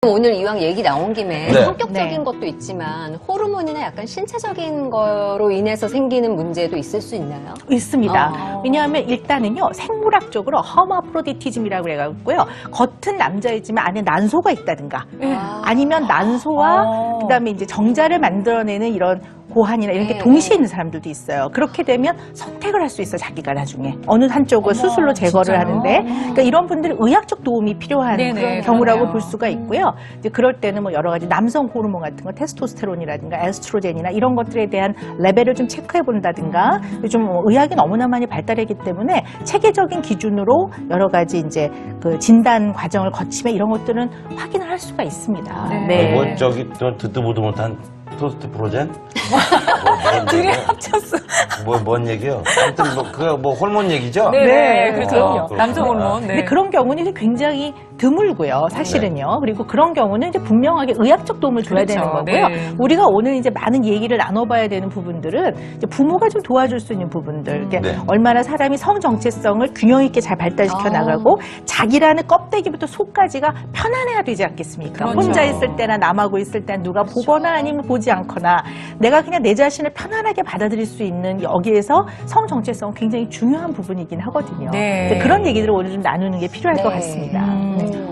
오늘 이왕 얘기 나온 김에 네. 성격적인 것도 있지만 호르몬이나 약간 신체적인 거로 인해서 생기는 문제도 있을 수 있나요? 있습니다. 왜냐하면 일단은요, 생물학적으로 허마프로디티즘이라고 해가지고요, 겉은 남자이지만 안에 난소가 있다든가, 아니면 난소와 그다음에 이제 정자를 만들어내는 이런 고환이나 이런 게 동시에 있는 사람들도 있어요. 그렇게 되면 선택을 할 수 있어, 자기가 나중에. 어느 한쪽을 수술로 제거를 진짜요? 하는데, 그러니까 이런 분들은 의학적 도움이 필요한 네네, 경우라고 그러네요. 볼 수가 있고요. 이제 그럴 때는 뭐 여러 가지 남성 호르몬 같은 거, 테스토스테론이라든가 에스트로겐이나 이런 것들에 대한 레벨을 좀 체크해 본다든가, 요즘 뭐 의학이 너무나 많이 발달했기 때문에 체계적인 기준으로 여러 가지 이제 그 진단 과정을 거치면 이런 것들은 확인을 할 수가 있습니다. 네. 뭐 저기 또 듣도 보도 못한 토스트 프로젠? 둘이 합쳤어. 뭔 얘기요? 아무튼 그거 호르몬 얘기죠? 네네, 그렇죠. 그렇구나. 남성 호르몬. 근데 네. 그런 경우는 이제 굉장히 드물고요, 사실은요. 그리고 그런 경우는 이제 분명하게 의학적 도움을 줘야 그렇죠. 되는 거고요. 네. 우리가 오늘 이제 많은 얘기를 나눠봐야 되는 부분들은 이제 부모가 좀 도와줄 수 있는 부분들. 이게 네. 얼마나 사람이 성 정체성을 균형 있게 잘 발달시켜 아. 나가고 자기라는 껍데기부터 속까지가 편안해야 되지 않겠습니까? 그렇죠. 혼자 있을 때나 남하고 있을 때는 누가 보거나 아니면 보지 않거나 내가 그냥 내 자신을 편안하게 받아들일 수 있는 여기에서 성 정체성은 굉장히 중요한 부분이긴 하거든요. 네. 그래서 그런 얘기들을 오늘 좀 나누는 게 필요할 네. 것 같습니다.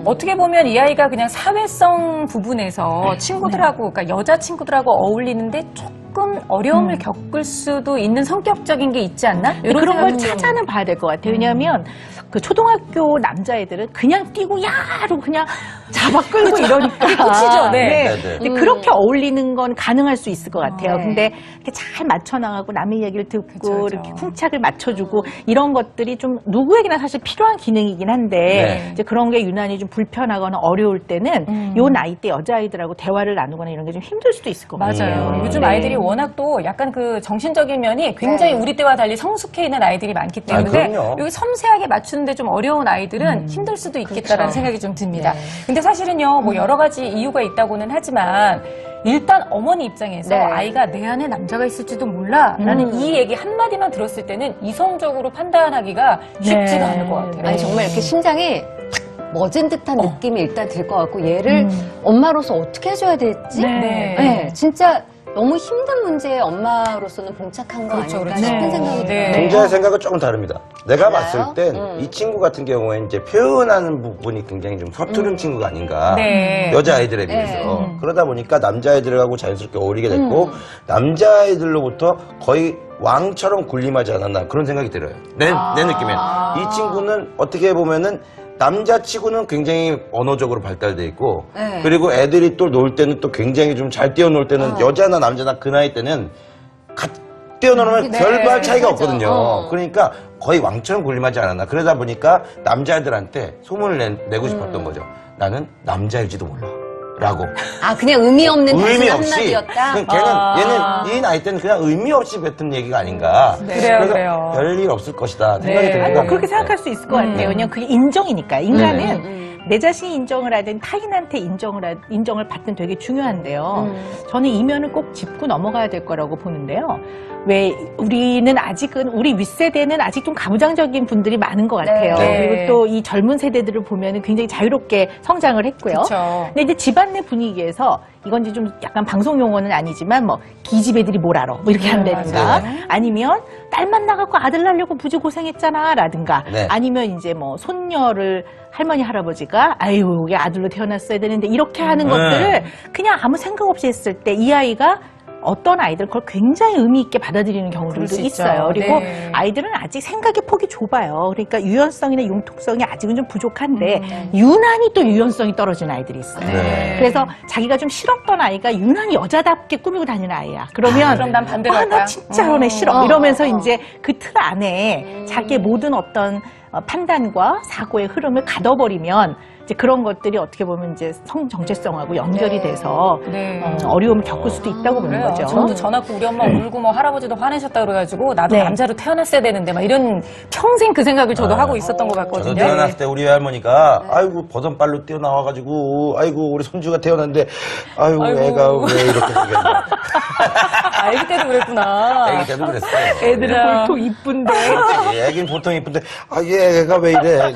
어떻게 보면 이 아이가 그냥 사회성 부분에서 친구들하고, 그러니까 여자 친구들하고 어울리는데 조금 어려움을 겪을 수도 있는 성격적인 게 있지 않나? 이런 그런 걸 생각은 좀- 찾아는 봐야 될 것 같아요. 왜냐하면 그 초등학교 남자애들은 그냥 뛰고 야로 그냥 잡아 끌고 이러니까. 그게 끝이죠. 네. 네, 네. 근데 그렇게 어울리는 건 가능할 수 있을 것 같아요. 네. 근데 이렇게 잘 맞춰나가고 남의 얘기를 듣고 그쵸, 그쵸. 이렇게 쿵짝을 맞춰주고 이런 것들이 좀 누구에게나 사실 필요한 기능이긴 한데 네. 이제 그런 게 유난히 좀 불편하거나 어려울 때는 요 나이 때 여자아이들하고 대화를 나누거나 이런 게 좀 힘들 수도 있을 것 같아요. 맞아요. 요즘 네. 아이들이 워낙 또 약간 그 정신적인 면이 굉장히 네. 우리 때와 달리 성숙해 있는 아이들이 많기 때문에 그럼요. 여기 섬세하게 맞추는데 좀 어려운 아이들은 힘들 수도 있겠다라는 그렇죠. 생각이 좀 듭니다. 근데 사실은요, 뭐 여러 가지 이유가 있다고는 하지만 일단 어머니 입장에서 네. 아이가 내 안에 남자가 있을지도 몰라라는 이 얘기 한마디만 들었을 때는 이성적으로 판단하기가 쉽지가 네. 않을 것 같아요. 아니 정말 이렇게 심장이 멎은 듯한 느낌이 일단 들 것 같고 얘를 엄마로서 어떻게 해줘야 될지 네. 네, 진짜 너무 힘든 문제에 엄마로서는 봉착한 거 그렇죠, 아닐까 그렇죠. 싶은 생각이 네. 들어요. 동자의 생각은 조금 다릅니다. 내가 달라요? 봤을 땐 이 친구 같은 경우에 이제 표현하는 부분이 굉장히 좀 서투른 친구가 아닌가. 네. 여자아이들에 비해서. 그러다 보니까 남자아이들하고 자연스럽게 어울리게 됐고, 남자아이들로부터 거의 왕처럼 군림하지 않았나 그런 생각이 들어요. 내 느낌엔. 이 친구는 어떻게 보면은 남자치고는 굉장히 언어적으로 발달돼 있고, 네. 그리고 애들이 또 놀 때는 또 굉장히 좀 잘 뛰어놀 때는 여자나 남자나 그 나이 때는 뛰어놀면 네, 별반 차이가 맞아. 없거든요. 그러니까 거의 왕처럼 군림하지 않았나. 그러다 보니까 남자애들한테 소문을 내고 싶었던 거죠. 나는 남자일지도 몰라. 라고. 아 그냥 의미 없는 단순 의미 없이. 한마디였다? 얘는 이 나이 때는 그냥 의미 없이 뱉은 얘기가 아닌가. 그래요, 그래서 그래요. 별일 없을 것이다 생각이 네. 듭니다. 그렇게 생각할 수 있을 것 같아요. 왜냐면 그게 인정이니까. 인간은 네네. 내 자신이 인정을 하든 타인한테 인정을 받든 되게 중요한데요. 저는 이 면을 꼭 짚고 넘어가야 될 거라고 보는데요. 왜 우리는 아직은 우리 윗세대는 아직 좀 가부장적인 분들이 많은 것 같아요. 네. 그리고 또 이 젊은 세대들을 보면 굉장히 자유롭게 성장을 했고요. 그렇죠. 근데 이제 집안 내 분위기에서 이건 이제 좀 약간 방송 용어는 아니지만 뭐 기집애들이 뭘 알아 뭐 이렇게 한다든가 맞아요. 아니면 딸만 나갖고 아들 낳으려고 무지 고생했잖아 라든가 네. 아니면 이제 뭐 손녀를 할머니 할아버지가 아유 이게 아들로 태어났어야 되는데 이렇게 하는 것들을 그냥 아무 생각 없이 했을 때 이 아이가 어떤 아이들 그걸 굉장히 의미 있게 받아들이는 그럴 경우들도 수 있죠. 있어요. 그리고 네. 아이들은 아직 생각의 폭이 좁아요. 그러니까 유연성이나 융통성이 아직은 좀 부족한데 유난히 또 유연성이 떨어진 아이들이 있어요. 네. 그래서 자기가 좀 싫었던 아이가 유난히 여자답게 꾸미고 다니는 아이야. 그러면 그럼 난 반대로 할 나 거야. 진짜 너네 싫어. 이러면서 이제 그 틀 음. 안에 자기의 모든 어떤 판단과 사고의 흐름을 가둬버리면 이제 그런 것들이 어떻게 보면 이제 성 정체성하고 연결이 돼서 네. 어려움을 겪을 수도 있다고 보는 그래요. 거죠. 저도 전화 고 우리 엄마 울고 뭐 할아버지도 화내셨다 그래가지고 나도 네. 남자로 태어났어야 되는데 막 이런 평생 그 생각을 저도 하고 있었던 것 저도 같거든요. 태어났을 때 우리 외할머니가 아이고 버선발로 뛰어나와가지고 아이고 우리 손주가 태어났는데 아이고 애가 왜 이렇게 생겼나. 아, 애기 때도 그랬구나. 애기 때도 그랬어요. 애들은 보통 이쁜데 애긴 보통 이쁜데 얘가 왜 이래.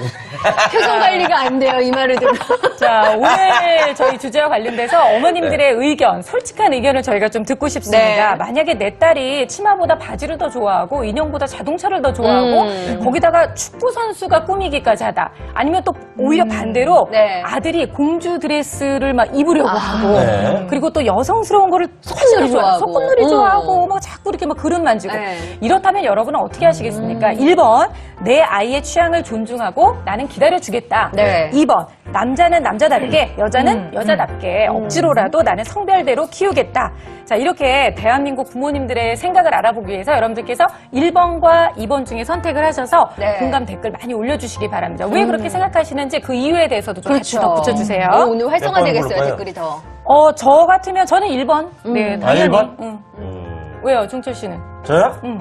표정 관리가 안 돼요 이 말을 듣고. 자, 오늘 저희 주제와 관련돼서 어머님들의 의견, 솔직한 의견을 저희가 좀 듣고 싶습니다. 네. 만약에 내 딸이 치마보다 바지를 더 좋아하고 인형보다 자동차를 더 좋아하고 거기다가 축구 선수가 꾸미기까지 하다. 아니면 또 오히려 반대로 네. 아들이 공주 드레스를 막 입으려고 하고 네. 그리고 또 여성스러운 거를 소꿉놀이 좋아하고. 소꿉놀이 좋아하고 막 자꾸 이렇게 막 그릇 만지고 네. 이렇다면 여러분은 어떻게 하시겠습니까? 1번 내 아이의 취향을 존중하고 나는 기다려주겠다. 네. 2번 남자는 남자답게 여자는 여자답게 억지로라도 나는 성별대로 키우겠다. 자, 이렇게 대한민국 부모님들의 생각을 알아보기 위해서 여러분들께서 1번과 2번 중에 선택을 하셔서 네. 공감 댓글 많이 올려주시기 바랍니다. 왜 그렇게 생각하시는지 그 이유에 대해서도 좀 같이 덧붙여주세요. 오늘 활성화되겠어요, 몇 번 댓글이 더. 저 같으면 저는 1번. 네, 당연히. 1번? 응. 왜요, 종철 씨는? 저요? 응.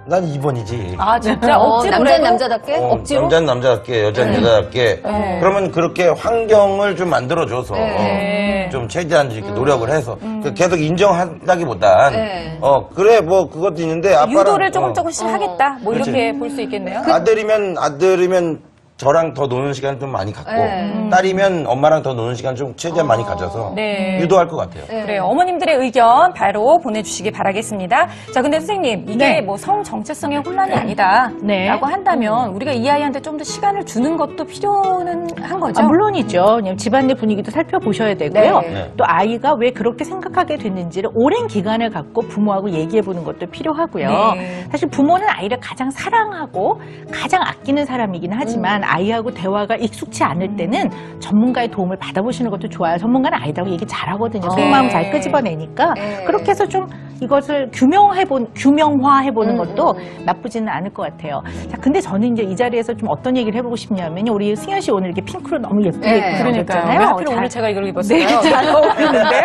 난 2번이지. 아, 진짜? 억지로 남자는 해도? 남자답게? 억지로? 남자는 남자답게, 여자는 여자답게. 그러면 그렇게 환경을 좀 만들어줘서 네. 좀 최대한 이렇게 노력을 해서 계속 인정한다기보단 네. 그래 뭐 그것도 있는데 아빠랑 유도를 조금씩 하겠다. 뭐 그렇지. 이렇게 볼 수 있겠네요. 아들이면 저랑 더 노는 시간 좀 많이 갖고 네. 딸이면 엄마랑 더 노는 시간 좀 최대한 많이 가져서 네. 유도할 것 같아요. 그래요. 어머님들의 의견 바로 보내주시기 바라겠습니다. 자, 근데 선생님, 이게 네. 뭐 성 정체성의 혼란이 아니다. 네. 라고 한다면 우리가 이 아이한테 좀 더 시간을 주는 것도 필요는 한 거죠? 물론이죠. 왜냐면 집안의 분위기도 살펴보셔야 되고요. 네. 또 아이가 왜 그렇게 생각하게 됐는지를 오랜 기간을 갖고 부모하고 얘기해보는 것도 필요하고요. 네. 사실 부모는 아이를 가장 사랑하고 가장 아끼는 사람이긴 하지만 아이하고 대화가 익숙치 않을 때는 전문가의 도움을 받아보시는 것도 좋아요. 전문가는 아이들하고 얘기 잘하거든요. 속마음 네. 잘 끄집어내니까 네. 그렇게 해서 좀 이것을 규명화해보는 것도 나쁘지는 않을 것 같아요. 자, 근데 저는 이제 이 자리에서 좀 어떤 얘기를 해보고 싶냐면요. 우리 승현 씨 오늘 이렇게 핑크로 너무 예쁘게 네. 입고 그러니까요. 나오셨잖아요. 왜 하필 잘- 오늘 제가 이걸 입었어요? 네, 잘 어울리는데요.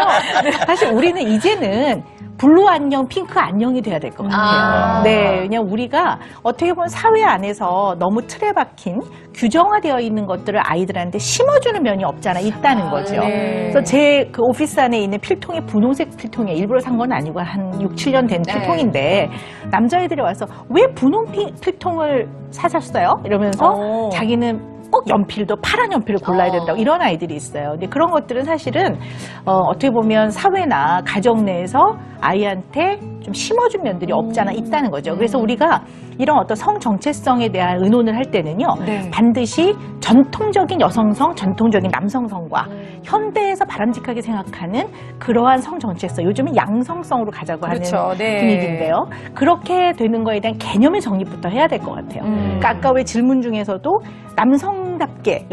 사실 우리는 이제는 블루 안녕, 핑크 안녕이 돼야 될 것 같아요. 아. 네, 왜냐면 우리가 어떻게 보면 사회 안에서 너무 틀에 박힌 규정화되어 있는 것들을 아이들한테 심어주는 면이 없잖아 있다는 거죠. 네. 그래서 제 그 오피스 안에 있는 필통이 분홍색 필통이에 일부러 산 건 아니고 한 6, 7년 된 네. 필통인데 남자애들이 와서 왜 분홍 필통을 사셨어요? 이러면서 자기는 꼭 연필도 파란 연필을 골라야 된다고 이런 아이들이 있어요. 근데 그런 것들은 사실은 어떻게 보면 사회나 가정 내에서 아이한테 좀 심어준 면들이 없잖아 있다는 거죠. 그래서 우리가 이런 어떤 성 정체성에 대한 의논을 할 때는요. 네. 반드시 전통적인 여성성, 전통적인 남성성과 현대에서 바람직하게 생각하는 그러한 성 정체성, 요즘은 양성성으로 가자고 그렇죠. 하는 네. 분위기인데요. 그렇게 되는 거에 대한 개념의 정립부터 해야 될 것 같아요. 그러니까 아까 왜 질문 중에서도 남성답게,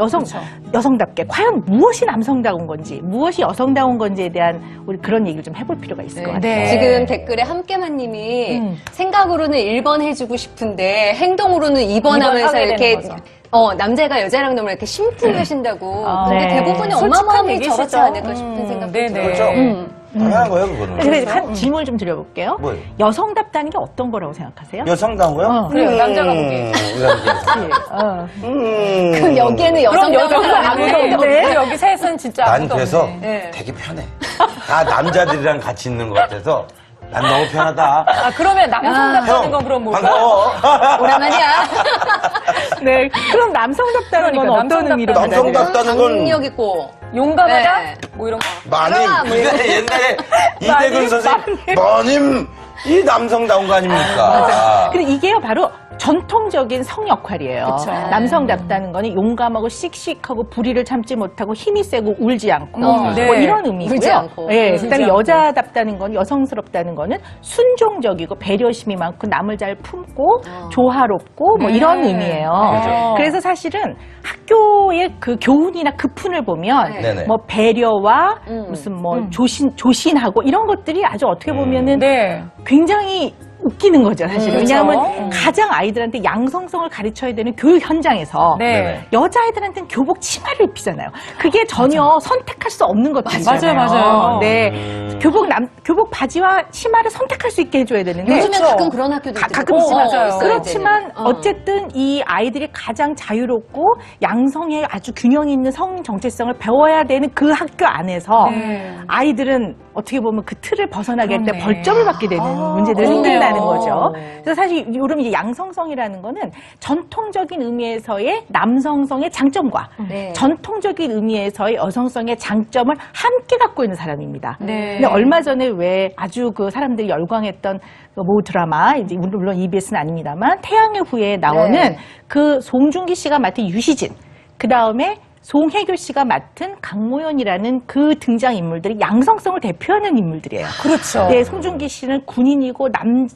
여성답게 과연 무엇이 남성다운 건지, 무엇이 여성다운 건지에 대한 우리 그런 얘기를 좀 해볼 필요가 있을 것 같아요. 네. 지금 댓글에 함께만님이 생각으로는 1번 해주고 싶은데 행동으로는 2번 하면서 하게 이렇게 되는 거죠. 남자가 여자랑 너무 이렇게 심쿵하신다고. 근데 네. 대부분이 엄마 솔직한 마음이 얘기시죠. 저렇지 않을까 싶은 생각도 네네. 들어요. 그렇죠. 당연한 거예요, 그거는. 그래서 한 질문을 좀 드려볼게요. 뭐예요? 여성답다는 게 어떤 거라고 생각하세요? 여성다운 거요? 그래요, 남자가 보기에. 그럼 여기에는 그럼 여성다운 여자가 사람이 아무도 없네. 여기 셋은 진짜 난 아무도 그래서 없네. 네. 되게 편해. 다 남자들이랑 같이 있는 것 같아서 난 너무 편하다. 아, 그러면 남성답다는 형, 건 그럼 뭘까? 반가워. 오랜만이야. 네. 그럼 남성답다는 건 그러니까, 어떤 의미로 남성답- 받아들여요? 남성답다는 건- 강력 있고. 용감하다? 네. 뭐 이런 거. 마님, 아, 뭐 이게 옛날에 이태근 선생님, 마님, 이 남성다운 거 아닙니까? 근데 이게요 바로 전통적인 성 역할이에요. 그쵸. 남성답다는 거는 용감하고 씩씩하고 불의를 참지 못하고 힘이 세고 울지 않고 네. 뭐 이런 의미고요. 울지 않고. 예, 울지 그다음에 않고. 여자답다는 건 여성스럽다는 거는 순종적이고 배려심이 많고 남을 잘 품고 조화롭고 뭐 네. 이런 의미예요. 그렇죠. 그래서 사실은 학교의 그 교훈이나 그 푼을 보면 네네. 뭐 배려와 무슨 뭐 조신하고 이런 것들이 아주 어떻게 보면은 네. 굉장히 웃기는 거죠, 사실은. 그렇죠. 왜냐하면 가장 아이들한테 양성성을 가르쳐야 되는 교육 현장에서 네. 여자아이들한테는 교복 치마를 입히잖아요. 그게 전혀 선택할 수 없는 것들이잖아요. 맞아요. 네. 교복 바지와 치마를 선택할 수 있게 해줘야 되는데. 요즘엔 그렇죠. 가끔 그런 학교도 있더라고요. 가끔 있어요. 맞아요. 그렇지만 어쨌든 이 아이들이 가장 자유롭고 양성에 아주 균형 있는 성 정체성을 배워야 되는 그 학교 안에서 네. 아이들은 어떻게 보면 그 틀을 벗어나게 할 때 그렇네. 벌점을 받게 되는 문제들이 그렇네요. 생긴다는 거죠. 그래서 사실 이런 이제 양성성이라는 거는 전통적인 의미에서의 남성성의 장점과 네. 전통적인 의미에서의 여성성의 장점을 함께 갖고 있는 사람입니다. 네. 근데 얼마 전에 왜 아주 그 사람들이 열광했던 그 모 드라마, 이제 물론 EBS는 아닙니다만 태양의 후예에 나오는 네. 그 송중기 씨가 맡은 유시진, 그 다음에 송혜교 씨가 맡은 강모연이라는 그 등장인물들이 양성성을 대표하는 인물들이에요. 그렇죠. 네, 송중기 씨는 군인이고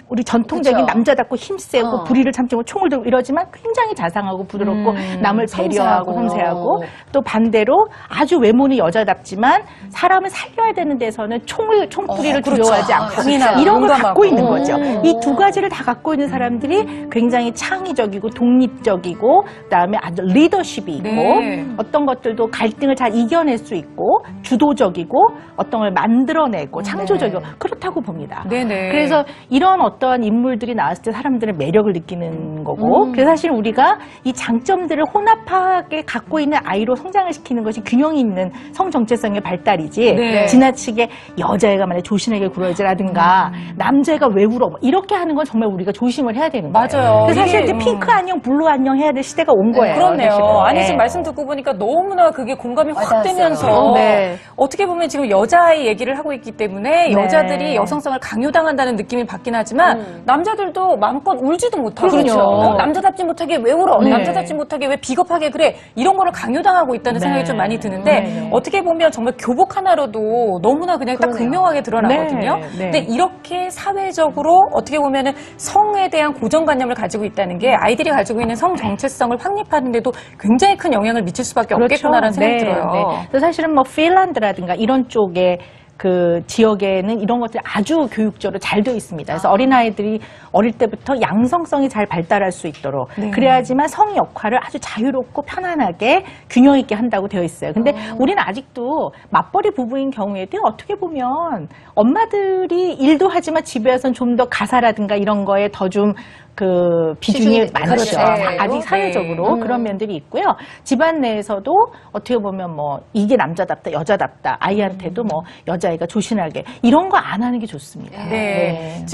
우리 전통적인 그쵸. 남자답고 힘세고 어. 불의를 참지 못하고 총을 들고 이러지만 굉장히 자상하고 부드럽고 남을 배려하고 섬세하고. 섬세하고 또 반대로 아주 외모는 여자답지만 사람을 살려야 되는 데서는 총뿌리를 그렇죠. 두려워하지 않고 강인하고 이런 걸 용감하고. 갖고 있는 거죠. 이 두 가지를 다 갖고 있는 사람들이 굉장히 창의적이고 독립적이고 그다음에 아주 리더십이 있고 네. 어떤 것들도 갈등을 잘 이겨낼 수 있고 주도적이고 어떤 걸 만들어내고 창조적이고 그렇다고 봅니다. 네네. 그래서 이런 어떠한 인물들이 나왔을 때 사람들은 매력을 느끼는 거고 그래서 사실 우리가 이 장점들을 혼합하게 갖고 있는 아이로 성장을 시키는 것이 균형이 있는 성 정체성의 발달이지 네. 지나치게 여자애가 만약 조신하게 굴어야지라든가 남자애가 왜 울어 뭐 이렇게 하는 건 정말 우리가 조심을 해야 되는 거예요. 맞아요. 그래서 사실 이게, 이제 핑크 안녕 블루 안녕 해야 될 시대가 온 거예요. 그렇네요. 사실은. 아니, 네. 지금 말씀 듣고 보니까 너무나 그게 공감이 확 와닿았어요. 되면서 네. 어떻게 보면 지금 여자아이 얘기를 하고 있기 때문에 네. 여자들이 여성성을 강요당한다는 느낌이 받긴 하지만 남자들도 마음껏 울지도 못하고 그렇죠. 남자답지 못하게 왜 울어? 네. 남자답지 못하게 왜 비겁하게 그래? 이런 거를 강요당하고 있다는 네. 생각이 좀 많이 드는데 네. 어떻게 보면 정말 교복 하나로도 너무나 그냥 딱 그러네요. 극명하게 드러나거든요. 네. 네. 근데 이렇게 사회적으로 어떻게 보면은 성에 대한 고정관념을 가지고 있다는 게 아이들이 가지고 있는 성 정체성을 확립하는데도 굉장히 큰 영향을 미칠 수밖에 없겠구나라는 생각이 들어요. 그래서 사실은 뭐 핀란드라든가 이런 쪽에 그 지역에는 이런 것들이 아주 교육적으로 잘 되어 있습니다. 그래서 어린아이들이 어릴 때부터 양성성이 잘 발달할 수 있도록 네. 그래야지만 성 역할을 아주 자유롭고 편안하게 균형 있게 한다고 되어 있어요. 근데 우리는 아직도 맞벌이 부부인 경우에도 어떻게 보면 엄마들이 일도 하지만 집에 와서는 좀 더 가사라든가 이런 거에 더 좀 그 비중이 시중이 많죠. 그렇죠. 네. 아직 사회적으로 그런 면들이 있고요. 집안 내에서도 어떻게 보면 뭐 이게 남자답다, 여자답다, 아이한테도 뭐 여자아이가 조신하게 이런 거 안 하는 게 좋습니다. 네.